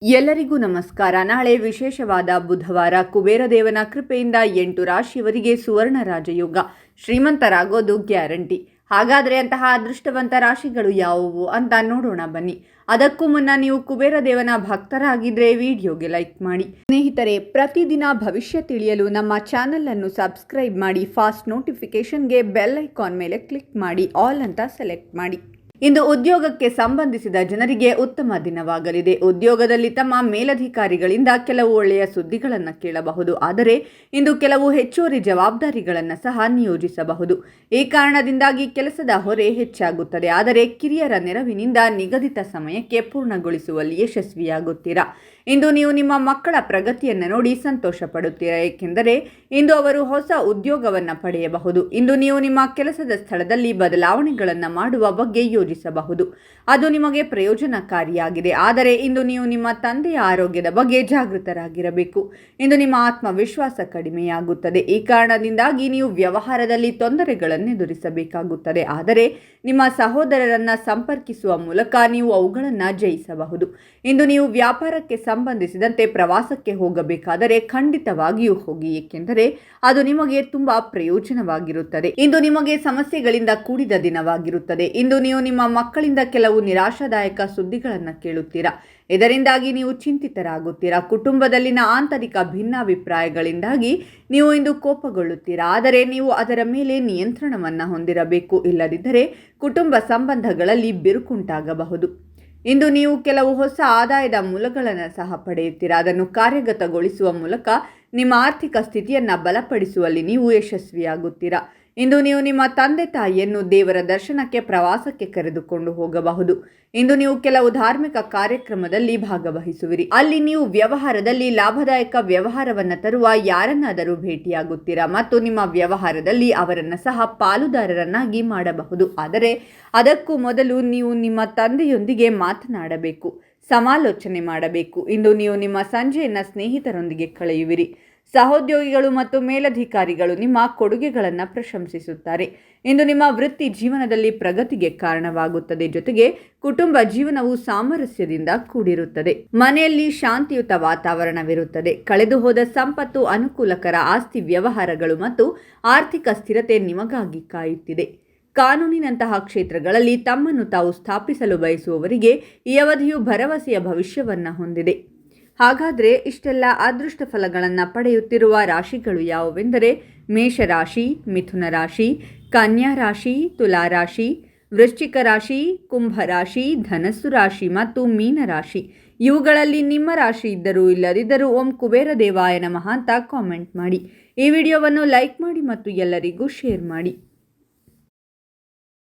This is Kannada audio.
ಎಲ್ಲರಿಗೂ ನಮಸ್ಕಾರ. ನಾಳೆ ವಿಶೇಷವಾದ ಬುಧವಾರ. ಕುಬೇರದೇವನ ಕೃಪೆಯಿಂದ 8 ರಾಶಿಯವರಿಗೆ ಸುವರ್ಣ ರಾಜಯೋಗ, ಶ್ರೀಮಂತರಾಗೋದು ಗ್ಯಾರಂಟಿ. ಹಾಗಾದರೆ ಅಂತಹ ಅದೃಷ್ಟವಂತ ರಾಶಿಗಳು ಯಾವುವು ಅಂತ ನೋಡೋಣ ಬನ್ನಿ. ಅದಕ್ಕೂ ಮುನ್ನ ನೀವು ಕುಬೇರದೇವನ ಭಕ್ತರಾಗಿದ್ದರೆ ವಿಡಿಯೋಗೆ ಲೈಕ್ ಮಾಡಿ. ಸ್ನೇಹಿತರೆ, ಪ್ರತಿದಿನ ಭವಿಷ್ಯ ತಿಳಿಯಲು ನಮ್ಮ ಚಾನಲ್ ಅನ್ನು ಸಬ್ಸ್ಕ್ರೈಬ್ ಮಾಡಿ. ಫಾಸ್ಟ್ ನೋಟಿಫಿಕೇಶನ್ಗೆ ಬೆಲ್ ಐಕಾನ್ ಮೇಲೆ ಕ್ಲಿಕ್ ಮಾಡಿ, ಆಲ್ ಅಂತ ಸೆಲೆಕ್ಟ್ ಮಾಡಿ. ಇಂದು ಉದ್ಯೋಗಕ್ಕೆ ಸಂಬಂಧಿಸಿದ ಜನರಿಗೆ ಉತ್ತಮ ದಿನವಾಗಲಿದೆ. ಉದ್ಯೋಗದಲ್ಲಿ ತಮ್ಮ ಮೇಲಧಿಕಾರಿಗಳಿಂದ ಕೆಲವು ಒಳ್ಳೆಯ ಸುದ್ದಿಗಳನ್ನು ಕೇಳಬಹುದು. ಆದರೆ ಇಂದು ಕೆಲವು ಹೆಚ್ಚುವರಿ ಜವಾಬ್ದಾರಿಗಳನ್ನು ಸಹ ನಿಯೋಜಿಸಬಹುದು. ಈ ಕಾರಣದಿಂದಾಗಿ ಕೆಲಸದ ಹೊರೆ ಹೆಚ್ಚಾಗುತ್ತದೆ. ಆದರೆ ಕಿರಿಯರ ನೆರವಿನಿಂದ ನಿಗದಿತ ಸಮಯಕ್ಕೆ ಪೂರ್ಣಗೊಳಿಸುವಲ್ಲಿ ಯಶಸ್ವಿಯಾಗುತ್ತೀರಾ. ಇಂದು ನೀವು ನಿಮ್ಮ ಮಕ್ಕಳ ಪ್ರಗತಿಯನ್ನು ನೋಡಿ ಸಂತೋಷ ಪಡುತ್ತೀರಾ, ಏಕೆಂದರೆ ಇಂದು ಅವರು ಹೊಸ ಉದ್ಯೋಗವನ್ನು ಪಡೆಯಬಹುದು. ಇಂದು ನೀವು ನಿಮ್ಮ ಕೆಲಸದ ಸ್ಥಳದಲ್ಲಿ ಬದಲಾವಣೆಗಳನ್ನು ಮಾಡುವ ಬಗ್ಗೆ ಯೋಜಿಸಬಹುದು. ಅದು ನಿಮಗೆ ಪ್ರಯೋಜನಕಾರಿಯಾಗಿದೆ. ಆದರೆ ಇಂದು ನೀವು ನಿಮ್ಮ ತಂದೆಯ ಆರೋಗ್ಯದ ಬಗ್ಗೆ ಜಾಗೃತರಾಗಿರಬೇಕು. ಇಂದು ನಿಮ್ಮ ಆತ್ಮವಿಶ್ವಾಸ ಕಡಿಮೆಯಾಗುತ್ತದೆ. ಈ ಕಾರಣದಿಂದಾಗಿ ನೀವು ವ್ಯವಹಾರದಲ್ಲಿ ತೊಂದರೆಗಳನ್ನು ಎದುರಿಸಬೇಕಾಗುತ್ತದೆ. ಆದರೆ ನಿಮ್ಮ ಸಹೋದರರನ್ನು ಸಂಪರ್ಕಿಸುವ ಮೂಲಕ ನೀವು ಅವುಗಳನ್ನು ಜಯಿಸಬಹುದು. ಇಂದು ನೀವು ವ್ಯಾಪಾರಕ್ಕೆ ಸಂಬಂಧಿಸಿದಂತೆ ಪ್ರವಾಸಕ್ಕೆ ಹೋಗಬೇಕಾದರೆ ಖಂಡಿತವಾಗಿಯೂ ಹೋಗಿ, ಏಕೆಂದರೆ ಅದು ನಿಮಗೆ ತುಂಬಾ ಪ್ರಯೋಜನವಾಗಿರುತ್ತದೆ. ಇಂದು ನಿಮಗೆ ಸಮಸ್ಯೆಗಳಿಂದ ಕೂಡಿದ ದಿನವಾಗಿರುತ್ತದೆ. ಇಂದು ನೀವು ನಿಮ್ಮ ಮಕ್ಕಳಿಂದ ಕೆಲವು ನಿರಾಶಾದಾಯಕ ಸುದ್ದಿಗಳನ್ನು ಕೇಳುತ್ತೀರಾ. ಇದರಿಂದಾಗಿ ನೀವು ಚಿಂತಿತರಾಗುತ್ತೀರಾ. ಕುಟುಂಬದಲ್ಲಿನ ಆಂತರಿಕ ಭಿನ್ನಾಭಿಪ್ರಾಯಗಳಿಂದಾಗಿ ನೀವು ಇಂದು ಕೋಪಗೊಳ್ಳುತ್ತೀರಾ. ಆದರೆ ನೀವು ಅದರ ಮೇಲೆ ನಿಯಂತ್ರಣವನ್ನು ಹೊಂದಿರಬೇಕು. ಇಲ್ಲದಿದ್ದರೆ ಕುಟುಂಬ ಸಂಬಂಧಗಳಲ್ಲಿ ಬಿರುಕುಂಟಾಗಬಹುದು. ಇಂದು ನೀವು ಕೆಲವು ಹೊಸ ಆದಾಯದ ಮೂಲಗಳನ್ನು ಸಹ ಪಡೆಯುತ್ತೀರಾ. ಅದನ್ನು ಕಾರ್ಯಗತಗೊಳಿಸುವ ಮೂಲಕ ನಿಮ್ಮ ಆರ್ಥಿಕ ಸ್ಥಿತಿಯನ್ನು ಬಲಪಡಿಸುವಲ್ಲಿ ನೀವು ಯಶಸ್ವಿಯಾಗುತ್ತೀರಾ. ಇಂದು ನೀವು ನಿಮ್ಮ ತಂದೆ ತಾಯಿಯನ್ನು ದೇವರ ದರ್ಶನಕ್ಕೆ ಪ್ರವಾಸಕ್ಕೆ ಕರೆದುಕೊಂಡು ಹೋಗಬಹುದು. ಇಂದು ನೀವು ಕೆಲವು ಧಾರ್ಮಿಕ ಕಾರ್ಯಕ್ರಮದಲ್ಲಿ ಭಾಗವಹಿಸುವಿರಿ. ಅಲ್ಲಿ ನೀವು ವ್ಯವಹಾರದಲ್ಲಿ ಲಾಭದಾಯಕ ವ್ಯವಹಾರವನ್ನು ತರುವ ಯಾರನ್ನಾದರೂ ಭೇಟಿಯಾಗುತ್ತೀರಾ ಮತ್ತು ನಿಮ್ಮ ವ್ಯವಹಾರದಲ್ಲಿ ಅವರನ್ನು ಸಹ ಪಾಲುದಾರರನ್ನಾಗಿ ಮಾಡಬಹುದು. ಆದರೆ ಅದಕ್ಕೂ ಮೊದಲು ನೀವು ನಿಮ್ಮ ತಂದೆಯೊಂದಿಗೆ ಮಾತನಾಡಬೇಕು, ಸಮಾಲೋಚನೆ ಮಾಡಬೇಕು. ಇಂದು ನೀವು ನಿಮ್ಮ ಸಂಜೆಯನ್ನು ಸ್ನೇಹಿತರೊಂದಿಗೆ ಕಳೆಯುವಿರಿ. ಸಹೋದ್ಯೋಗಿಗಳು ಮತ್ತು ಮೇಲಧಿಕಾರಿಗಳು ನಿಮ್ಮ ಕೊಡುಗೆಗಳನ್ನು ಪ್ರಶಂಸಿಸುತ್ತಾರೆ. ಇಂದು ನಿಮ್ಮ ವೃತ್ತಿ ಜೀವನದಲ್ಲಿ ಪ್ರಗತಿಗೆ ಕಾರಣವಾಗುತ್ತದೆ. ಜೊತೆಗೆ ಕುಟುಂಬ ಜೀವನವು ಸಾಮರಸ್ಯದಿಂದ ಕೂಡಿರುತ್ತದೆ. ಮನೆಯಲ್ಲಿ ಶಾಂತಿಯುತ ವಾತಾವರಣವಿರುತ್ತದೆ. ಕಳೆದು ಹೋದ ಸಂಪತ್ತು, ಅನುಕೂಲಕರ ಆಸ್ತಿ ವ್ಯವಹಾರಗಳು ಮತ್ತು ಆರ್ಥಿಕ ಸ್ಥಿರತೆ ನಿಮಗಾಗಿ ಕಾಯುತ್ತಿದೆ. ಕಾನೂನಿನಂತಹ ಕ್ಷೇತ್ರಗಳಲ್ಲಿ ತಮ್ಮನ್ನು ತಾವು ಸ್ಥಾಪಿಸಲು ಬಯಸುವವರಿಗೆ ಈ ಅವಧಿಯು ಭರವಸೆಯ ಭವಿಷ್ಯವನ್ನು ಹೊಂದಿದೆ. ಹಾಗಾದರೆ ಇಷ್ಟೆಲ್ಲ ಅದೃಷ್ಟ ಫಲಗಳನ್ನು ಪಡೆಯುತ್ತಿರುವ ರಾಶಿಗಳು ಯಾವುವೆಂದರೆ ಮೇಷರಾಶಿ, ಮಿಥುನ ರಾಶಿ, ಕನ್ಯಾ ರಾಶಿ, ತುಲಾ ರಾಶಿ, ವೃಶ್ಚಿಕ ರಾಶಿ, ಕುಂಭ ರಾಶಿ, ಧನಸ್ಸು ರಾಶಿ ಮತ್ತು ಮೀನ ರಾಶಿ. ಇವುಗಳಲ್ಲಿ ನಿಮ್ಮ ರಾಶಿ ಇದ್ದರೂ ಇಲ್ಲದಿದ್ದರೂ ಓಂ ಕುಬೇರ ದೇವಾಯ ನಮಃ ಅಂತ ಕಾಮೆಂಟ್ ಮಾಡಿ. ಈ ವಿಡಿಯೋವನ್ನು ಲೈಕ್ ಮಾಡಿ ಮತ್ತು ಎಲ್ಲರಿಗೂ ಶೇರ್ ಮಾಡಿ.